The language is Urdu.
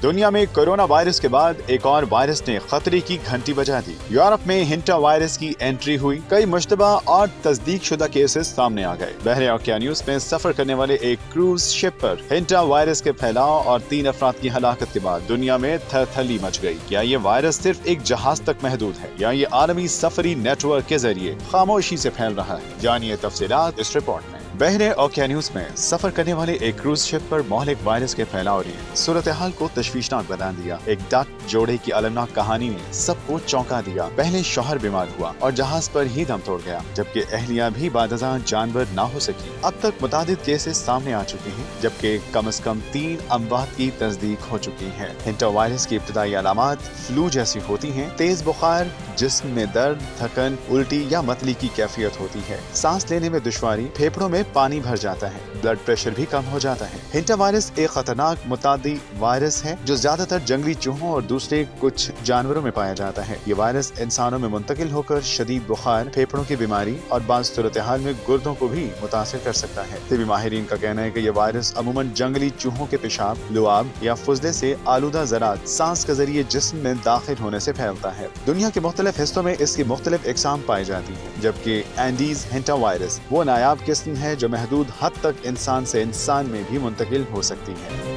دنیا میں کورونا وائرس کے بعد ایک اور وائرس نے خطرے کی گھنٹی بجا دی۔ یورپ میں ہینٹا وائرس کی انٹری ہوئی، کئی مشتبہ اور تصدیق شدہ کیسز سامنے آ گئے۔ بحر اوقیانوس میں سفر کرنے والے ایک کروز شپ پر ہینٹا وائرس کے پھیلاؤ اور 3 افراد کی ہلاکت کے بعد دنیا میں تھرتھلی مچ گئی۔ کیا یہ وائرس صرف ایک جہاز تک محدود ہے یا یہ عالمی سفری نیٹ ورک کے ذریعے خاموشی سے پھیل رہا ہے؟ جانیے تفصیلات اس رپورٹ میں۔ بحر اوقیانوس میں سفر کرنے والے ایک کروز شپ پر مہلک وائرس کے پھیلاؤ نے صورتحال کو تشویشناک بنا دیا۔ ایک ڈک جوڑے کی المناک کہانی نے سب کو چونکا دیا۔ پہلے شوہر بیمار ہوا اور جہاز پر ہی دم توڑ گیا، جبکہ اہلیہ بھی بعد ازاں جانور نہ ہو سکی۔ اب تک متعدد کیسز سامنے آ چکے ہیں، جبکہ کم از کم 3 اموات کی تصدیق ہو چکی ہے۔ ہینٹا وائرس کی ابتدائی علامات فلو جیسی ہوتی ہیں، تیز بخار، جسم میں درد، تھکن، الٹی یا متلی کی کیفیت ہوتی ہے، سانس لینے میں دشواری، پھیپھڑوں میں پانی بھر جاتا ہے، بلڈ پریشر بھی کم ہو جاتا ہے۔ ہینٹا وائرس ایک خطرناک متعدی وائرس ہے جو زیادہ تر جنگلی چوہوں اور دوسرے کچھ جانوروں میں پایا جاتا ہے۔ یہ وائرس انسانوں میں منتقل ہو کر شدید بخار، پھیپھڑوں کی بیماری اور بعض صورتحال میں گردوں کو بھی متاثر کر سکتا ہے۔ طبی ماہرین کا کہنا ہے کہ یہ وائرس عموماً جنگلی چوہوں کے پیشاب، لعاب یا فضلے سے آلودہ ذرات سانس کے ذریعے جسم میں داخل ہونے سے پھیلتا ہے۔ دنیا کے مختلف حصوں میں اس کی مختلف اقسام پائی جاتی ہیں، جبکہ اینڈیز ہینٹا وائرس وہ نایاب قسم ہے جو محدود حد تک انسان سے انسان میں بھی منتقل ہو سکتی ہے۔